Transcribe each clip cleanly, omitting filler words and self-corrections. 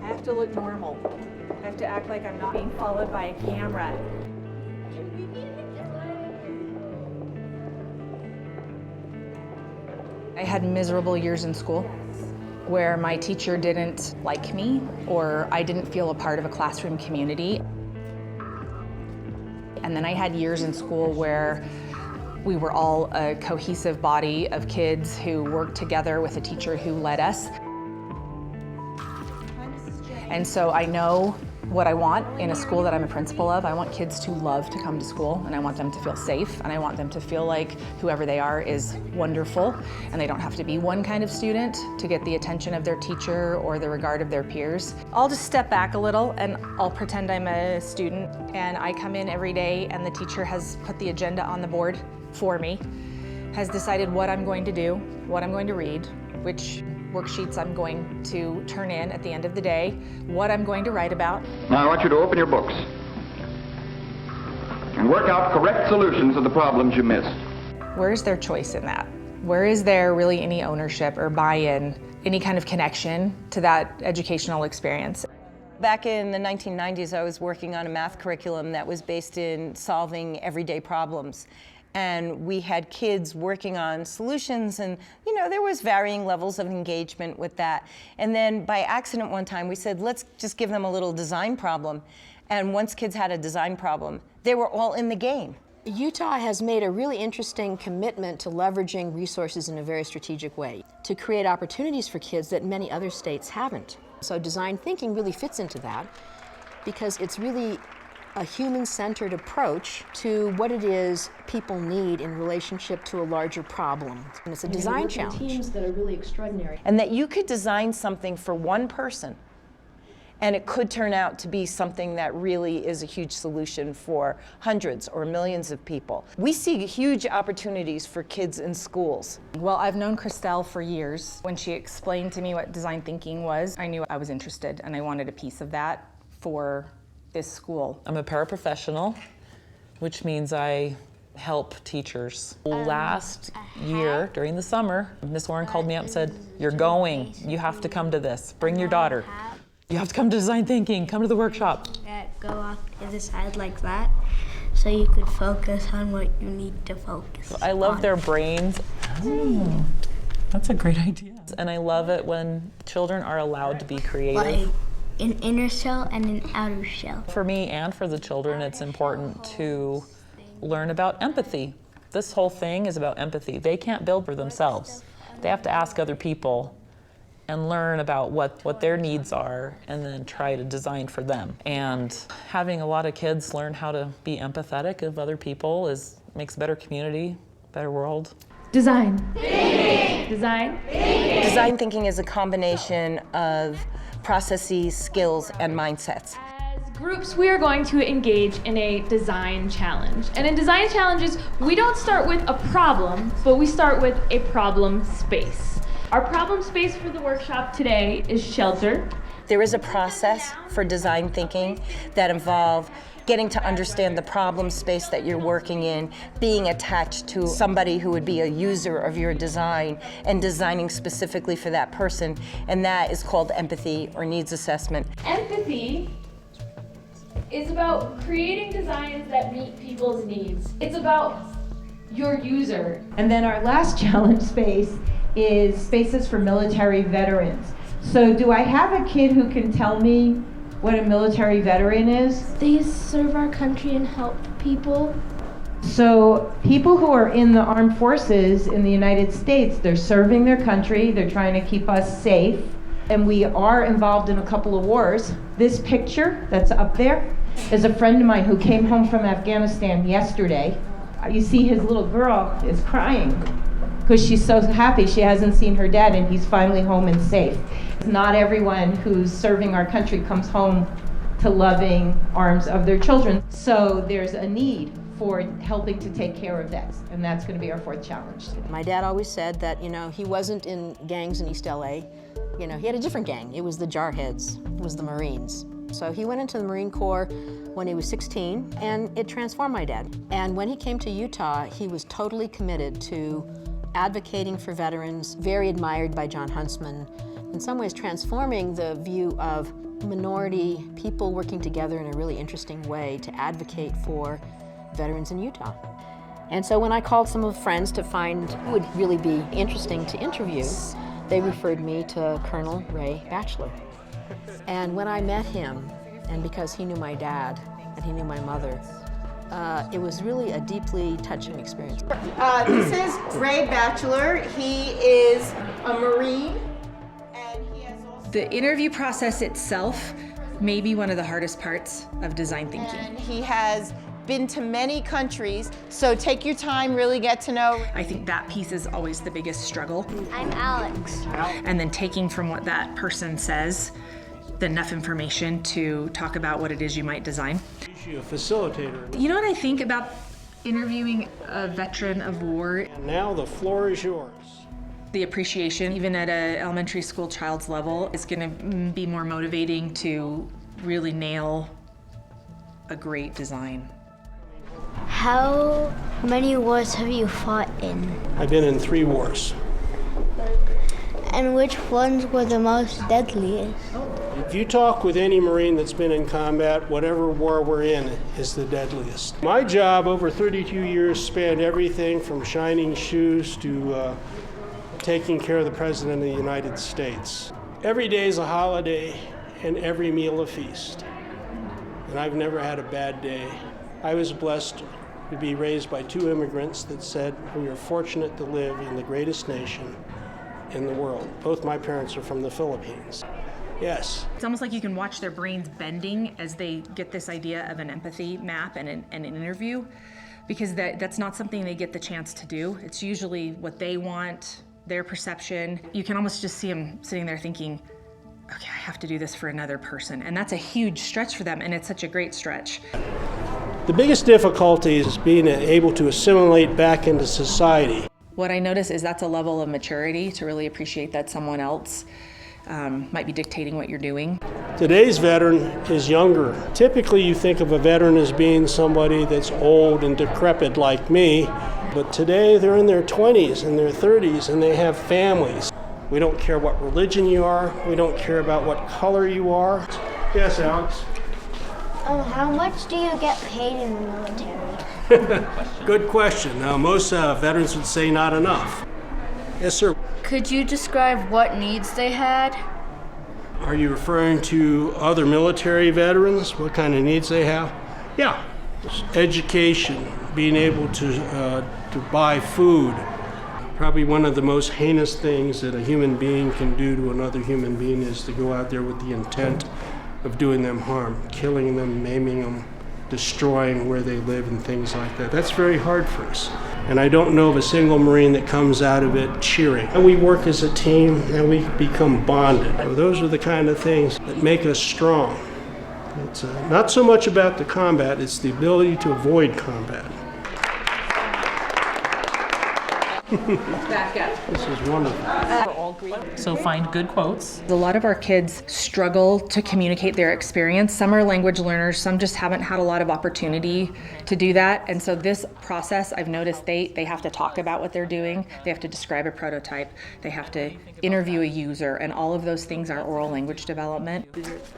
I have to look normal. I have to act like I'm not being followed by a camera. I had miserable years in school where my teacher didn't like me or I didn't feel a part of a classroom community. And then I had years in school where we were all a cohesive body of kids who worked together with a teacher who led us. And so I know what I want in a school that I'm a principal of. I want kids to love to come to school, and I want them to feel safe, and I want them to feel like whoever they are is wonderful, and they don't have to be one kind of student to get the attention of their teacher or the regard of their peers. I'll just step back a little and I'll pretend I'm a student, and I come in every day and the teacher has put the agenda on the board for me, has decided what I'm going to do, what I'm going to read, which worksheets I'm going to turn in at the end of the day, what I'm going to write about. Now I want you to open your books and work out correct solutions of the problems you missed. Where is their choice in that? Where is there really any ownership or buy-in, any kind of connection to that educational experience? Back in the 1990s, I was working on a math curriculum that was based in solving everyday problems. And we had kids working on solutions, and there was varying levels of engagement with that. And then by accident one time we said, let's just give them a little design problem. And once kids had a design problem, they were all in the game. Utah has made a really interesting commitment to leveraging resources in a very strategic way to create opportunities for kids that many other states haven't. So design thinking really fits into that because it's really a human-centered approach to what it is people need in relationship to a larger problem. And it's a design challenge. Teams that are really extraordinary. And that you could design something for one person, and it could turn out to be something that really is a huge solution for hundreds or millions of people. We see huge opportunities for kids in schools. Well, I've known Christelle for years. When she explained to me what design thinking was, I knew I was interested and I wanted a piece of that for this school. I'm a paraprofessional, which means I help teachers. Last year, during the summer, Miss Warren called me up and said, you're going, you have to come to this, bring your daughter. You have to come to design thinking, come to the workshop. Go off to the side like that, so you could focus on what you need to focus on. I love their brains. Oh, that's a great idea. And I love it when children are allowed to be creative. Like an inner shell and an outer shell. For me and for the children, it's important to learn about empathy. This whole thing is about empathy. They can't build for themselves. They have to ask other people and learn about what their needs are and then try to design for them. And having a lot of kids learn how to be empathetic of other people makes a better community, better world. Design. Thinking. Design. Thinking. Design thinking is a combination of processes, skills, and mindsets. As groups, we are going to engage in a design challenge. And in design challenges, we don't start with a problem, but we start with a problem space. Our problem space for the workshop today is shelter. There is a process for design thinking that involves getting to understand the problem space that you're working in, being attached to somebody who would be a user of your design, and designing specifically for that person, and that is called empathy or needs assessment. Empathy is about creating designs that meet people's needs. It's about your user. And then our last challenge space is spaces for military veterans. So do I have a kid who can tell me what a military veteran is? They serve our country and help people. So people who are in the armed forces in the United States, they're serving their country, they're trying to keep us safe, and we are involved in a couple of wars. This picture that's up there is a friend of mine who came home from Afghanistan yesterday. You see his little girl is crying because she's so happy she hasn't seen her dad and he's finally home and safe. Not everyone who's serving our country comes home to loving arms of their children. So there's a need for helping to take care of that, and that's going to be our fourth challenge. My dad always said that, he wasn't in gangs in East LA. He had a different gang. It was the Jarheads, it was the Marines. So he went into the Marine Corps when he was 16, and it transformed my dad. And when he came to Utah, he was totally committed to advocating for veterans, very admired by John Huntsman, in some ways transforming the view of minority people working together in a really interesting way to advocate for veterans in Utah. And so when I called some of friends to find who would really be interesting to interview, they referred me to Colonel Ray Batchelor. And when I met him, and because he knew my dad and he knew my mother, it was really a deeply touching experience. This is Ray Batchelor. He is a Marine, and he has also... The interview process itself may be one of the hardest parts of design thinking. And he has been to many countries, so take your time, really get to know. I think that piece is always the biggest struggle. I'm Alex. And then taking from what that person says, enough information to talk about what it is you might design. A facilitator. You know what I think about interviewing a veteran of war? And now the floor is yours. The appreciation, even at an elementary school child's level, is going to be more motivating to really nail a great design. How many wars have you fought in? I've been in 3 wars. And which ones were the most deadliest? If you talk with any Marine that's been in combat, whatever war we're in is the deadliest. My job over 32 years spanned everything from shining shoes to taking care of the President of the United States. Every day is a holiday and every meal a feast. And I've never had a bad day. I was blessed to be raised by 2 immigrants that said we are fortunate to live in the greatest nation in the world. Both my parents are from the Philippines. Yes. It's almost like you can watch their brains bending as they get this idea of an empathy map and an interview, because that's not something they get the chance to do. It's usually what they want, their perception. You can almost just see them sitting there thinking, okay, I have to do this for another person. And that's a huge stretch for them, and it's such a great stretch. The biggest difficulty is being able to assimilate back into society. What I notice is that's a level of maturity to really appreciate that someone else might be dictating what you're doing. Today's veteran is younger. Typically you think of a veteran as being somebody that's old and decrepit like me, but today they're in their 20s and their 30s and they have families. We don't care what religion you are, we don't care about what color you are. Yes, Alex? How much do you get paid in the military? Good question. Now, most veterans would say not enough. Yes, sir. Could you describe what needs they had? Are you referring to other military veterans? What kind of needs they have? Yeah, education, being able to buy food. Probably one of the most heinous things that a human being can do to another human being is to go out there with the intent of doing them harm, killing them, maiming them, destroying where they live and things like that. That's very hard for us. And I don't know of a single Marine that comes out of it cheering. And we work as a team and we become bonded. So those are the kind of things that make us strong. It's not so much about the combat, it's the ability to avoid combat. Back up. This is wonderful. So find good quotes. A lot of our kids struggle to communicate their experience. Some are language learners, some just haven't had a lot of opportunity to do that. And so this process, I've noticed they have to talk about what they're doing, they have to describe a prototype, they have to interview a user, and all of those things are oral language development.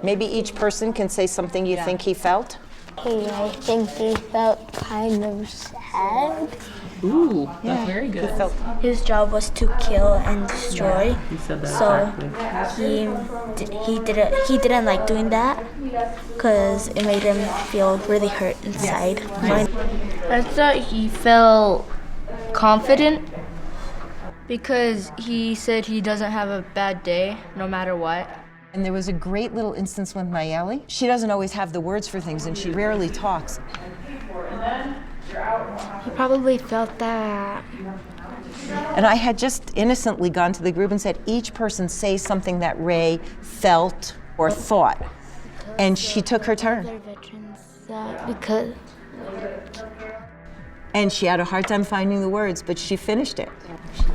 Maybe each person can say something you think he felt. Hey, I think he felt kind of sad. Ooh, that's very good. His job was to kill and destroy. You said that So exactly. he didn't like doing that because it made him feel really hurt inside. I thought he felt confident because he said he doesn't have a bad day no matter what. And there was a great little instance with Nayeli. She doesn't always have the words for things and she rarely talks. He probably felt that. And I had just innocently gone to the group and said, each person say something that Ray felt or thought. And she took her turn. Other veterans, because. And she had a hard time finding the words, but she finished it.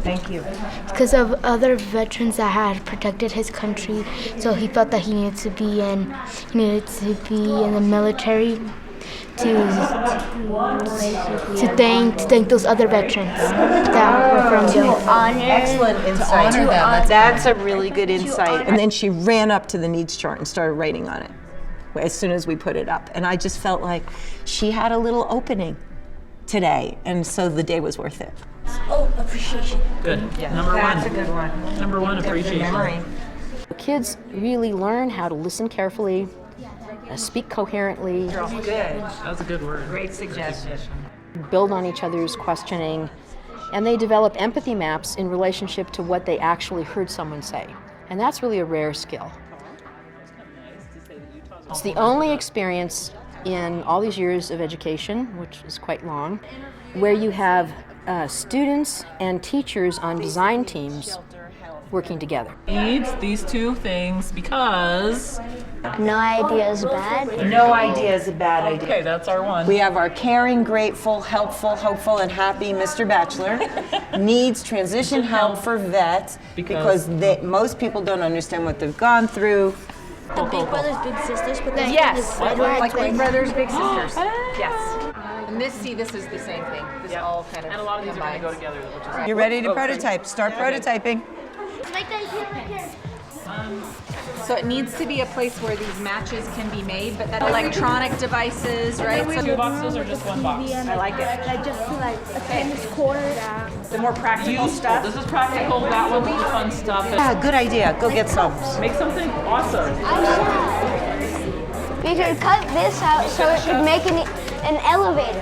Thank you. Because of other veterans that had protected his country, so he felt that he needed to be in the military to thank those other veterans that were from the Excellent insight. That's a really good insight. And then she ran up to the needs chart and started writing on it as soon as we put it up. And I just felt like she had a little opening today, and so the day was worth it. Oh, appreciation. Good. Yeah. Number one. That's a good one. Number one, appreciation. Kids really learn how to listen carefully, speak coherently, Good. That was a good word. Great suggestion. build on each other's questioning, and they develop empathy maps in relationship to what they actually heard someone say. And that's really a rare skill. It's the only experience in all these years of education, which is quite long, where you have students and teachers on design teams working together. Needs these two things because No idea is bad. No idea is a bad idea. okay, that's our one. We have our caring, grateful, helpful, hopeful, and happy Mr. Bachelor. Needs transition help for vets because most people don't understand what they've gone through. The Big Brothers Big Sisters, but then Yes, like Big Brothers, Big Oh, Sisters. Yes. And this is the same thing. This all kind of And a lot of these are going to go combines. together, which is You're ready to prototype. Start prototyping. So it needs to be a place where these matches can be made, but that electronic devices, right? So two boxes or just one box. I like it. I just feel like a tennis court. The more practical Useful. This is practical. That one's the fun stuff. Yeah, good idea. Go get some. Make something awesome. We could cut this out so it could make an elevator.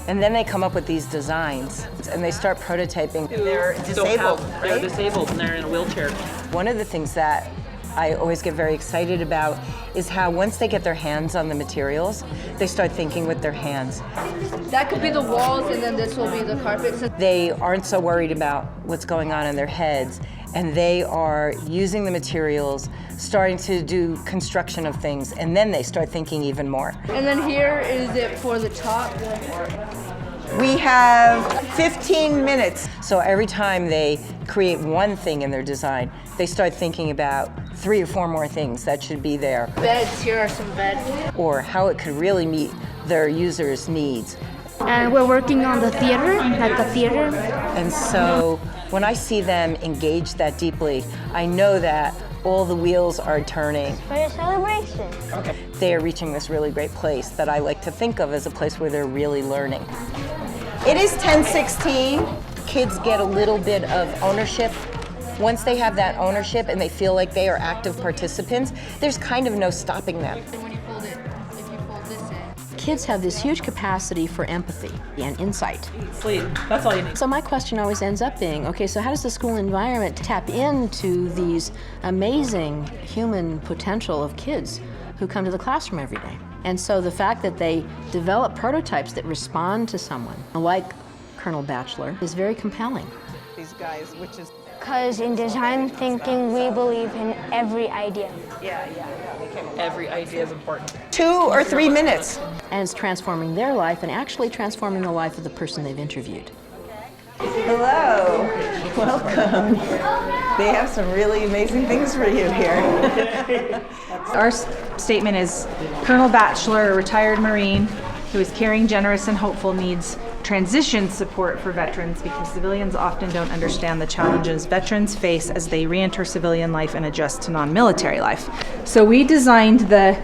And then they come up with these designs, and they start prototyping. They're disabled, They're right? disabled and they're in a wheelchair. One of the things that I always get very excited about is how once they get their hands on the materials, they start thinking with their hands. That could be the walls, and then this will be the carpet. So They aren't so worried about what's going on in their heads, and they are using the materials, starting to do construction of things, and then they start thinking even more. and then here is it for the top. We have 15 minutes. So every time they create one thing in their design, they start thinking about 3 or 4 more things that should be there, Beds, here are some beds. or how it could really meet their users' needs. And we're working on the theater, like the theater. And so when I see them engage that deeply, I know that all the wheels are turning. For a celebration. They are reaching this really great place that I like to think of as a place where they're really learning. It is 10:16. Kids get a little bit of ownership. Once they have that ownership and they feel like they are active participants, there's kind of no stopping them. Kids have this huge capacity for empathy and insight. Sleep. That's all you need. So my question always ends up being, okay, so how does the school environment tap into these amazing human potential of kids who come to the classroom every day? And so the fact that they develop prototypes that respond to someone, like Colonel Bachelor, is very compelling. These guys, which is Because in design thinking, we believe in every idea. Every idea is important. 2 or 3 minutes. And it's transforming their life and actually transforming the life of the person they've interviewed. Hello, welcome. They have some really amazing things for you here. Our statement is Colonel Bachelor, a retired Marine who is caring, generous, and hopeful, needs transition support for veterans because civilians often don't understand the challenges veterans face as they re-enter civilian life and adjust to non-military life. So we designed the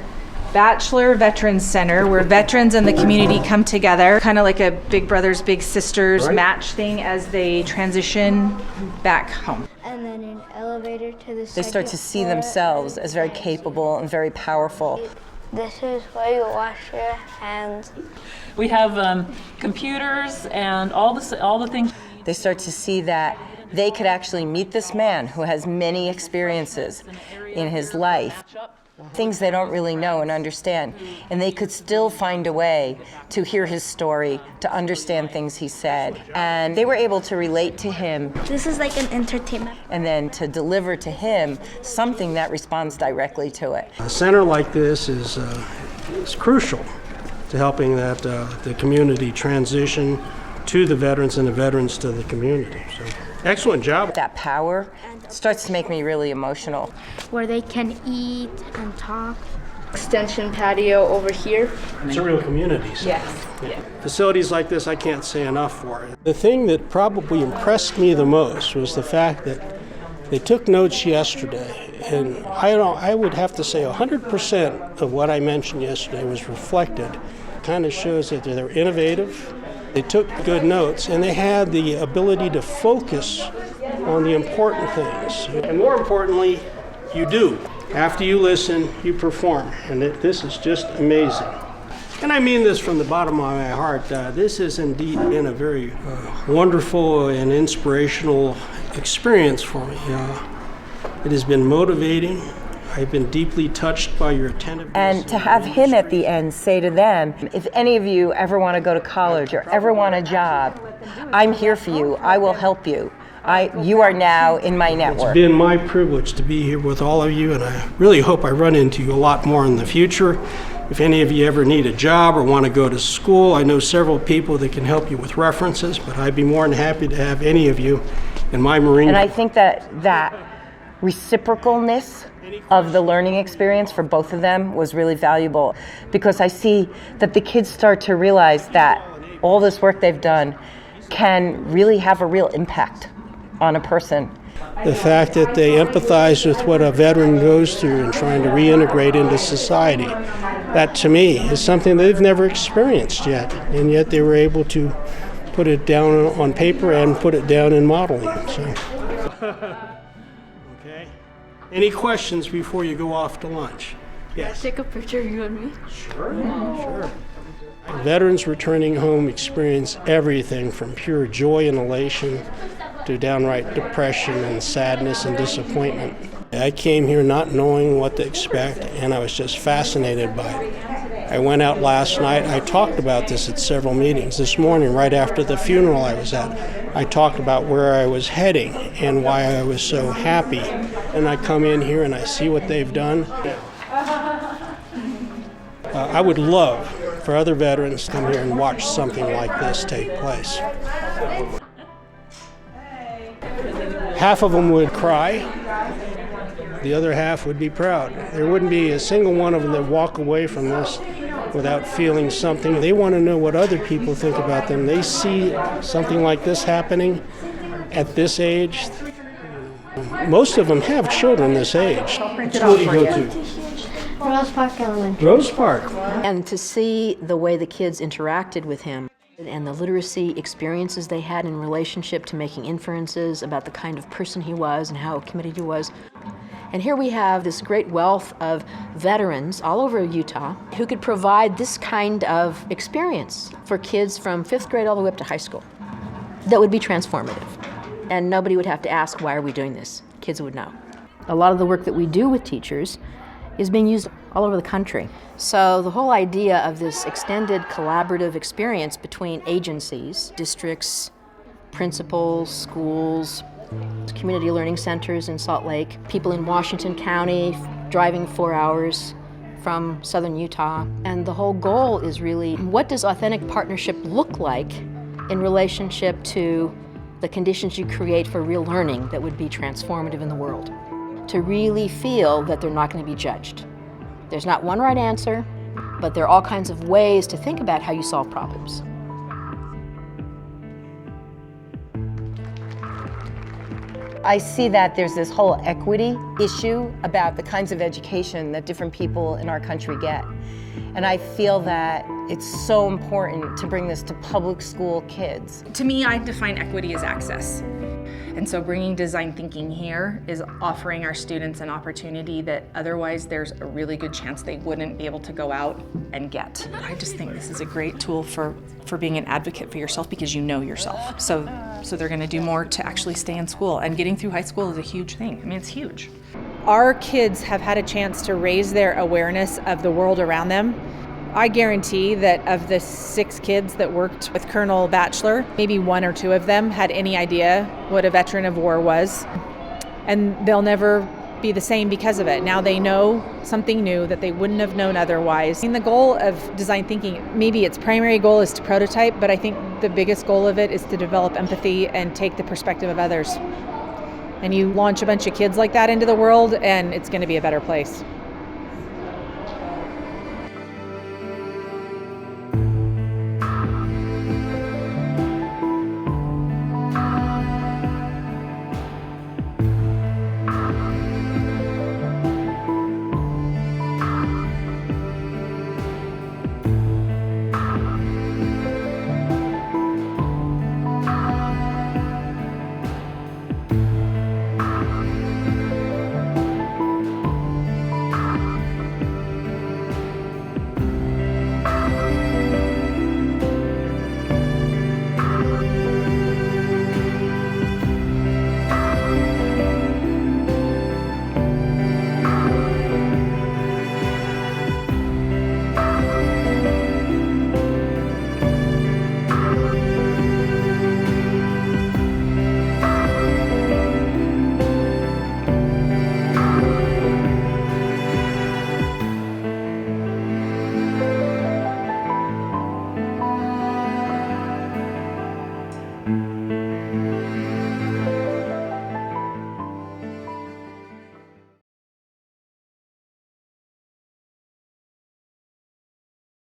Bachelor Veterans Center where veterans and the community come together, kind of like a Big Brothers Big Sisters match thing as they transition back home. And then an elevator to the They start to see themselves as very capable and very powerful. This is where you wash your hands. We have computers and all the things. They start to see that they could actually meet this man who has many experiences in his life, things they don't really know and understand, and they could still find a way to hear his story, to understand things he said. And they were able to relate to him This is like an entertainment. and then to deliver to him something that responds directly to it. A center like this is crucial to helping the community transition to the veterans and the veterans to the community. So, excellent job. That power starts to make me really emotional. Where they can eat and talk. Extension patio over here. It's a real community. So. Yes. Yeah. Facilities like this, I can't say enough for. The thing that probably impressed me the most was the fact that they took notes yesterday, and I would have to say 100% of what I mentioned yesterday was reflected. It kind of shows that they're innovative, they took good notes, and they had the ability to focus on the important things. And more importantly, you do. After you listen, you perform, and this is just amazing. And I mean this from the bottom of my heart. This has indeed been a very wonderful and inspirational experience for me. It has been motivating. I've been deeply touched by your attentiveness. And to have him at the end say to them, if any of you ever want to go to college or ever want a job, I'm here for you. I will help you. You are now in my network. It's been my privilege to be here with all of you, and I really hope I run into you a lot more in the future. If any of you ever need a job or want to go to school, I know several people that can help you with references, but I'd be more than happy to have any of you in my Marine. And I think that reciprocalness of the learning experience for both of them was really valuable, because I see that the kids start to realize that all this work they've done can really have a real impact on a person. The fact that they empathize with what a veteran goes through and trying to reintegrate into society, that to me is something they've never experienced yet, and yet they were able to put it down on paper and put it down in modeling. So. Okay. Any questions before you go off to lunch? Yes. Take a picture of you and me. Sure. Sure. Veterans returning home experience everything from pure joy and elation to downright depression and sadness and disappointment. I came here not knowing what to expect, and I was just fascinated by it. I went out last night. I talked about this at several meetings. This morning, right after the funeral I was at, I talked about where I was heading and why I was so happy. And I come in here and I see what they've done. I would love for other veterans to come here and watch something like this take place. Half of them would cry, the other half would be proud. There wouldn't be a single one of them that walk away from this without feeling something. They want to know what other people think about them. They see something like this happening at this age. Most of them have children this age. What school do you go to? Rose Park Elementary. Rose Park. And to see the way the kids interacted with him and the literacy experiences they had in relationship to making inferences about the kind of person he was and how committed he was. And here we have this great wealth of veterans all over Utah who could provide this kind of experience for kids from 5th grade all the way up to high school that would be transformative. And nobody would have to ask, why are we doing this? Kids would know. A lot of the work that we do with teachers is being used all over the country. So the whole idea of this extended collaborative experience between agencies, districts, principals, schools, community learning centers in Salt Lake, people in Washington County driving 4 hours from southern Utah. And the whole goal is really, what does authentic partnership look like in relationship to the conditions you create for real learning that would be transformative in the world? To really feel that they're not going to be judged. There's not one right answer, but there are all kinds of ways to think about how you solve problems. I see that there's this whole equity issue about the kinds of education that different people in our country get. And I feel that it's so important to bring this to public school kids. To me, I define equity as access. And so bringing design thinking here is offering our students an opportunity that otherwise there's a really good chance they wouldn't be able to go out and get. I just think this is a great tool for being an advocate for yourself because you know yourself. So they're going to do more to actually stay in school. And getting through high school is a huge thing. I mean, it's huge. Our kids have had a chance to raise their awareness of the world around them. I guarantee that of the 6 kids that worked with Colonel Batchelor, maybe 1 or 2 of them had any idea what a veteran of war was. And they'll never be the same because of it. Now they know something new that they wouldn't have known otherwise. And the goal of design thinking, maybe its primary goal is to prototype, but I think the biggest goal of it is to develop empathy and take the perspective of others. And you launch a bunch of kids like that into the world, and it's going to be a better place.